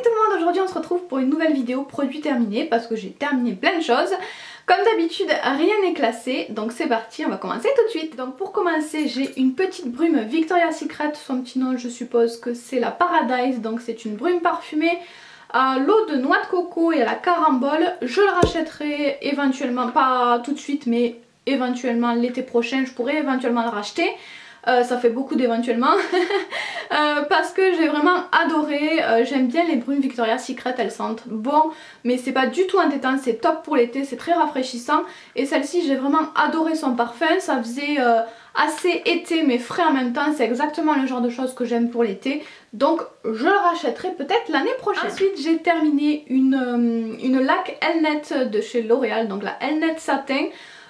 Salut tout le monde, aujourd'hui on se retrouve pour une nouvelle vidéo produit terminé parce que j'ai terminé plein de choses. Comme d'habitude, rien n'est classé, donc c'est parti, on va commencer tout de suite. Donc pour commencer, j'ai une petite brume Victoria's Secret, son petit nom je suppose que c'est la Paradise, donc c'est une brume parfumée à l'eau de noix de coco et à la carambole. Je le rachèterai éventuellement, pas tout de suite mais éventuellement l'été prochain, je pourrais éventuellement le racheter. Ça fait beaucoup d'éventuellement parce que j'ai vraiment adoré, j'aime bien les brumes Victoria's Secret, elles sentent bon mais c'est pas du tout entêtant, c'est top pour l'été, c'est très rafraîchissant et celle-ci j'ai vraiment adoré son parfum, ça faisait assez été mais frais en même temps, c'est exactement le genre de choses que j'aime pour l'été, donc je le rachèterai peut-être l'année prochaine. Ensuite j'ai terminé une laque Elnet de chez L'Oréal, donc la Elnet Satin.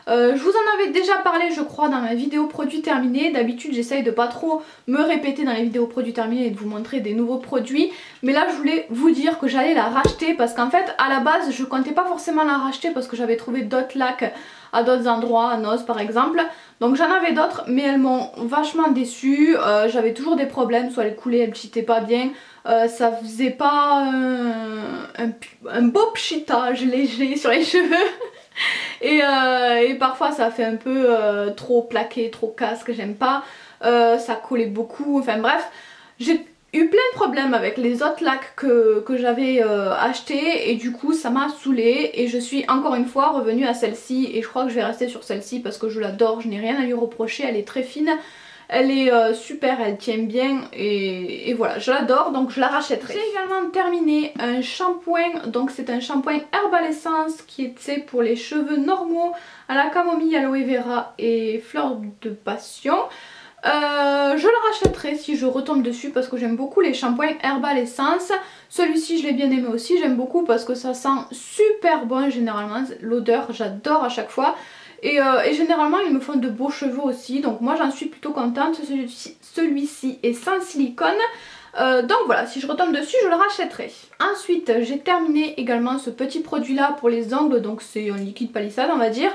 Je vous en avais déjà parlé je crois dans ma vidéo produit terminé. D'habitude j'essaye de pas trop me répéter dans les vidéos produits terminés et de vous montrer des nouveaux produits. Mais là je voulais vous dire que j'allais la racheter parce qu'en fait à la base je comptais pas forcément la racheter parce que j'avais trouvé d'autres lacs à d'autres endroits, à Noz par exemple. Donc j'en avais d'autres mais elles m'ont vachement déçue. J'avais toujours des problèmes, soit elles coulaient, elles pchitaient pas bien. Ça faisait pas un beau pchitage léger sur les cheveux. Et parfois ça fait un peu trop plaqué, trop casque, j'aime pas, ça collait beaucoup, enfin bref, j'ai eu plein de problèmes avec les autres lacs que j'avais achetés et du coup ça m'a saoulée et je suis encore une fois revenue à celle-ci et je crois que je vais rester sur celle-ci parce que je l'adore, je n'ai rien à lui reprocher, elle est très fine. Elle est super, elle tient bien et voilà, je l'adore donc je la rachèterai. J'ai également terminé un shampoing, donc c'est un shampoing Herbal Essence qui était pour les cheveux normaux à la camomille, aloe vera et fleur de passion. Je le rachèterai si je retombe dessus parce que j'aime beaucoup les shampoings Herbal Essence. Celui-ci je l'ai bien aimé aussi, j'aime beaucoup parce que ça sent super bon généralement, l'odeur j'adore à chaque fois. Et généralement ils me font de beaux cheveux aussi, donc moi j'en suis plutôt contente. Celui-ci est sans silicone, donc voilà, si je retombe dessus je le rachèterai. Ensuite j'ai terminé également ce petit produit là pour les ongles, donc c'est un liquide palissade on va dire.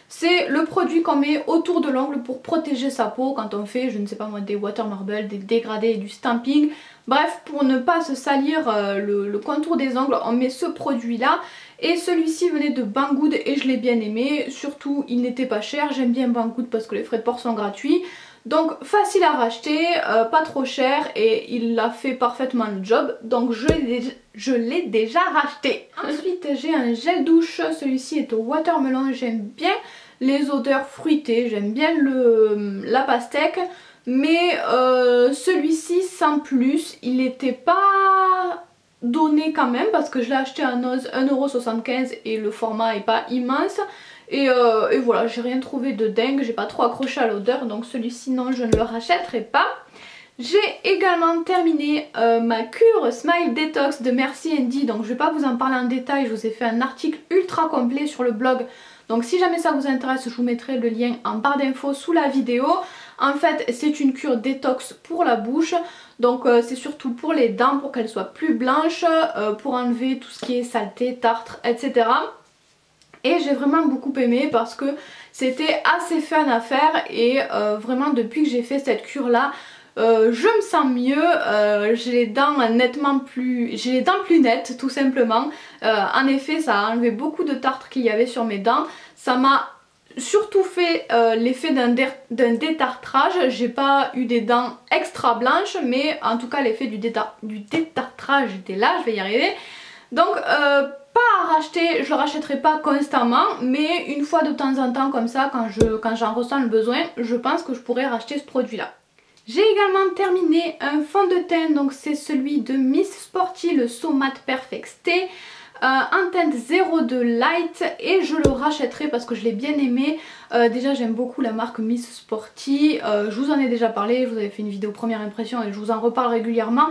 C'est le produit qu'on met autour de l'ongle pour protéger sa peau quand on fait, je ne sais pas moi, des water marble, des dégradés et du stamping. Bref, pour ne pas se salir le contour des ongles, on met ce produit là. Et celui-ci venait de Banggood et je l'ai bien aimé, surtout il n'était pas cher, j'aime bien Banggood parce que les frais de port sont gratuits. Donc facile à racheter, pas trop cher et il a fait parfaitement le job, donc je l'ai déjà racheté. Ensuite j'ai un gel douche, celui-ci est au watermelon, j'aime bien les odeurs fruitées, j'aime bien la pastèque. Mais celui-ci sans plus, il n'était pas donné quand même parce que je l'ai acheté à Noz 1,75€ et le format est pas immense. Et voilà, j'ai rien trouvé de dingue, j'ai pas trop accroché à l'odeur donc celui-ci non, je ne le rachèterai pas. J'ai également terminé ma cure Smile Detox de Merci Andy, donc je vais pas vous en parler en détail, je vous ai fait un article ultra complet sur le blog. Donc si jamais ça vous intéresse, je vous mettrai le lien en barre d'infos sous la vidéo. En fait c'est une cure détox pour la bouche, donc c'est surtout pour les dents, pour qu'elles soient plus blanches, pour enlever tout ce qui est saleté, tartre, etc. Et j'ai vraiment beaucoup aimé parce que c'était assez fun à faire et vraiment depuis que j'ai fait cette cure là, je me sens mieux, j'ai les dents nettement plus... j'ai les dents plus nettes tout simplement. En effet ça a enlevé beaucoup de tartre qu'il y avait sur mes dents, ça m'a surtout fait l'effet d'un détartrage. J'ai pas eu des dents extra blanches mais en tout cas l'effet du détartrage était là, je vais y arriver. Donc pas à racheter, je le rachèterai pas constamment mais une fois de temps en temps comme ça quand j'en ressens le besoin, je pense que je pourrais racheter ce produit là. J'ai également terminé un fond de teint, donc c'est celui de Miss Sporty, le So Matte Perfect Stay. En teinte 02 Light et je le rachèterai parce que je l'ai bien aimé. Déjà j'aime beaucoup la marque Miss Sporty, je vous en ai déjà parlé, je vous avais fait une vidéo première impression et je vous en reparle régulièrement.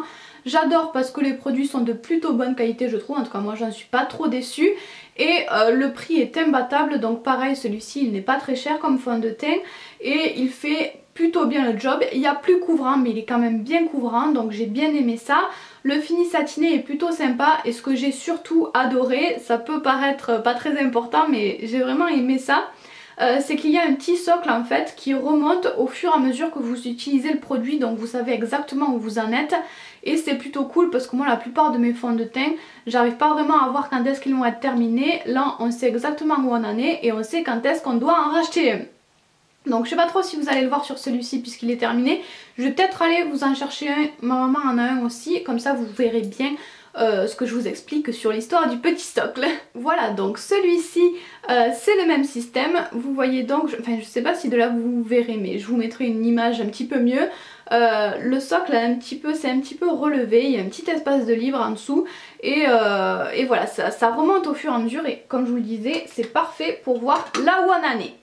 J'adore parce que les produits sont de plutôt bonne qualité je trouve, en tout cas moi j'en suis pas trop déçue. Et le prix est imbattable, donc pareil celui-ci il n'est pas très cher comme fond de teint et il fait plutôt bien le job. Il y a plus couvrant mais il est quand même bien couvrant donc j'ai bien aimé ça. Le fini satiné est plutôt sympa et ce que j'ai surtout adoré, ça peut paraître pas très important mais j'ai vraiment aimé ça. c'est qu'il y a un petit socle en fait qui remonte au fur et à mesure que vous utilisez le produit, donc vous savez exactement où vous en êtes. Et c'est plutôt cool parce que moi la plupart de mes fonds de teint, j'arrive pas vraiment à voir quand est-ce qu'ils vont être terminés. Là on sait exactement où on en est et on sait quand est-ce qu'on doit en racheter un. Donc je sais pas trop si vous allez le voir sur celui-ci puisqu'il est terminé. Je vais peut-être aller vous en chercher un, ma maman en a un aussi, comme ça vous verrez bien ce que je vous explique sur l'histoire du petit socle. Voilà, donc celui-ci c'est le même système. Vous voyez donc, enfin je sais pas si de là vous verrez, mais je vous mettrai une image un petit peu mieux. Le socle c'est un petit peu relevé, il y a un petit espace de libre en dessous et voilà, ça remonte au fur et à mesure et comme je vous le disais, c'est parfait pour voir là où on en est.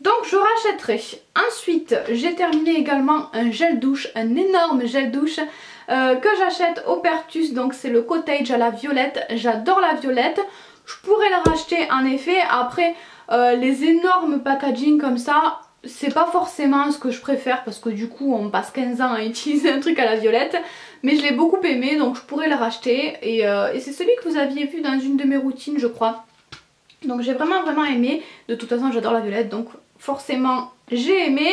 Donc je rachèterai. Ensuite j'ai terminé également un gel douche, un énorme gel douche que j'achète au Pertus, donc c'est le Cottage à la violette. J'adore la violette, je pourrais le racheter en effet. Après les énormes packaging comme ça, c'est pas forcément ce que je préfère parce que du coup on passe 15 ans à utiliser un truc à la violette. Mais je l'ai beaucoup aimé donc je pourrais le racheter et c'est celui que vous aviez vu dans une de mes routines je crois. Donc j'ai vraiment aimé, de toute façon j'adore la violette donc forcément j'ai aimé.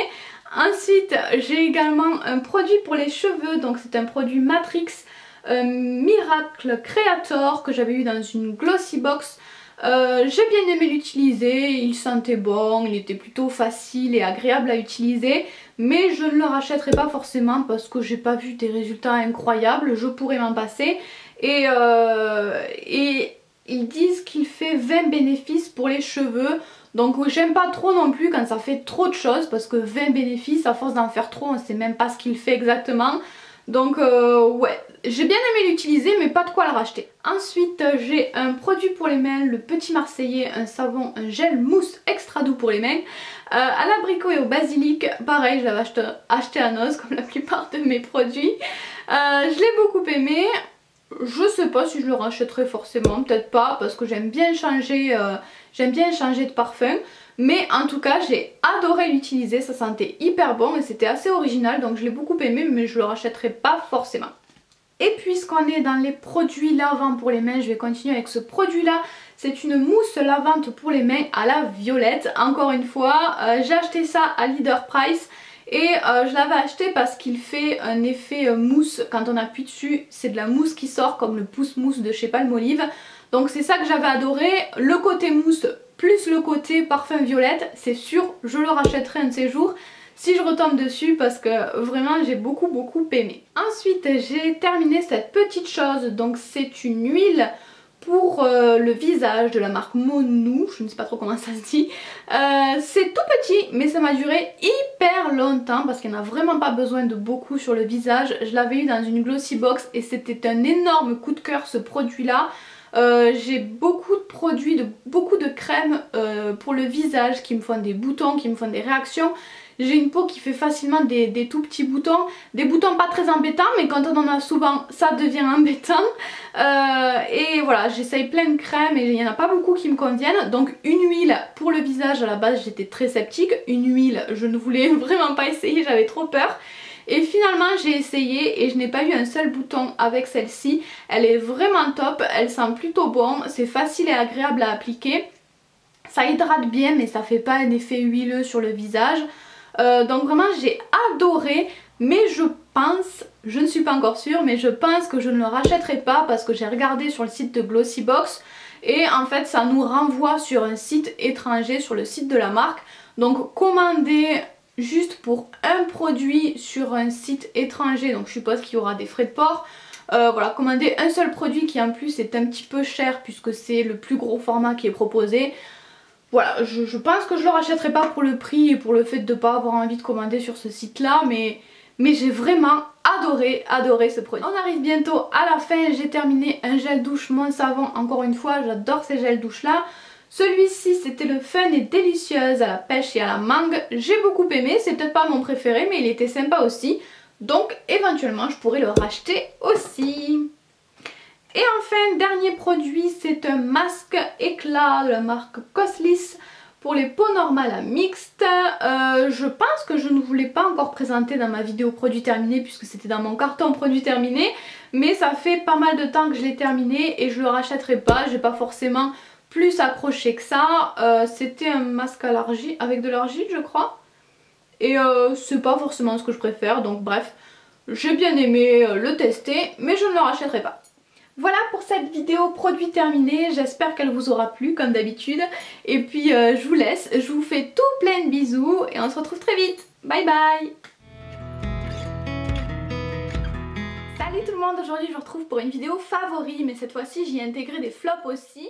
Ensuite j'ai également un produit pour les cheveux, donc c'est un produit Matrix Miracle Creator que j'avais eu dans une glossy box. J'ai bien aimé l'utiliser, il sentait bon, il était plutôt facile et agréable à utiliser, mais je ne le rachèterai pas forcément parce que j'ai pas vu des résultats incroyables, je pourrais m'en passer et ils disent qu'il fait 20 bénéfices pour les cheveux. Donc j'aime pas trop non plus quand ça fait trop de choses parce que 20 bénéfices, à force d'en faire trop, on sait même pas ce qu'il fait exactement. Donc ouais, j'ai bien aimé l'utiliser mais pas de quoi le racheter. Ensuite j'ai un produit pour les mains, le Petit Marseillais, un savon, un gel mousse extra doux pour les mains. À l'abricot et au basilic, pareil je l'avais acheté à Noz comme la plupart de mes produits. Je l'ai beaucoup aimé. Je sais pas si je le rachèterai forcément, peut-être pas parce que j'aime bien changer de parfum. Mais en tout cas j'ai adoré l'utiliser, ça sentait hyper bon et c'était assez original donc je l'ai beaucoup aimé mais je le rachèterai pas forcément. Et puisqu'on est dans les produits lavants pour les mains, je vais continuer avec ce produit là. C'est une mousse lavante pour les mains à la violette. Encore une fois, j'ai acheté ça à Leader Price. Et je l'avais acheté parce qu'il fait un effet mousse quand on appuie dessus, c'est de la mousse qui sort comme le pouce mousse de chez Palmolive. Donc c'est ça que j'avais adoré, le côté mousse plus le côté parfum violette, c'est sûr je le rachèterai un de ces jours si je retombe dessus parce que vraiment j'ai beaucoup aimé. Ensuite j'ai terminé cette petite chose, donc c'est une huile pour le visage de la marque Monou, je ne sais pas trop comment ça se dit. C'est tout petit mais ça m'a duré hyper longtemps parce qu'il n'y en a vraiment pas besoin de beaucoup sur le visage. Je l'avais eu dans une glossy box et c'était un énorme coup de cœur ce produit là. J'ai beaucoup de produits, beaucoup de crèmes pour le visage qui me font des boutons, qui me font des réactions. J'ai une peau qui fait facilement des tout petits boutons, des boutons pas très embêtants mais quand on en a souvent ça devient embêtant. Et voilà, j'essaye plein de crèmes et il n'y en a pas beaucoup qui me conviennent. Donc une huile pour le visage, à la base j'étais très sceptique, une huile je ne voulais vraiment pas essayer, j'avais trop peur. Et finalement j'ai essayé et je n'ai pas eu un seul bouton avec celle-ci. Elle est vraiment top, elle sent plutôt bon, c'est facile et agréable à appliquer. Ça hydrate bien mais ça fait pas un effet huileux sur le visage. Donc vraiment j'ai adoré, mais je pense, je ne suis pas encore sûre, mais je pense que je ne le rachèterai pas parce que j'ai regardé sur le site de Glossybox et en fait ça nous renvoie sur un site étranger, sur le site de la marque. Donc commander juste pour un produit sur un site étranger, donc je suppose qu'il y aura des frais de port. Voilà, commander un seul produit qui en plus est un petit peu cher puisque c'est le plus gros format qui est proposé. Voilà, je pense que je le rachèterai pas pour le prix et pour le fait de ne pas avoir envie de commander sur ce site là, mais j'ai vraiment adoré ce produit. On arrive bientôt à la fin, j'ai terminé un gel douche Mon Savon, encore une fois j'adore ces gels douche là. Celui-ci c'était le Fun et Délicieuse à la pêche et à la mangue, j'ai beaucoup aimé, c'est peut-être pas mon préféré mais il était sympa aussi, donc éventuellement je pourrais le racheter aussi. Et enfin, dernier produit, c'est un masque éclat de la marque Cosliss pour les peaux normales à mixtes. Je pense que je ne vous l'ai pas encore présenté dans ma vidéo produit terminé puisque c'était dans mon carton produit terminé. Mais ça fait pas mal de temps que je l'ai terminé et je le rachèterai pas. J'ai pas forcément plus accroché que ça. C'était un masque à l'argile, avec de l'argile je crois. Et c'est pas forcément ce que je préfère, donc bref, j'ai bien aimé le tester, mais je ne le rachèterai pas. Voilà pour cette vidéo produit terminé, j'espère qu'elle vous aura plu comme d'habitude. Et puis je vous laisse, je vous fais tout plein de bisous et on se retrouve très vite. Bye bye. Salut tout le monde, aujourd'hui je vous retrouve pour une vidéo favori, mais cette fois-ci j'y ai intégré des flops aussi.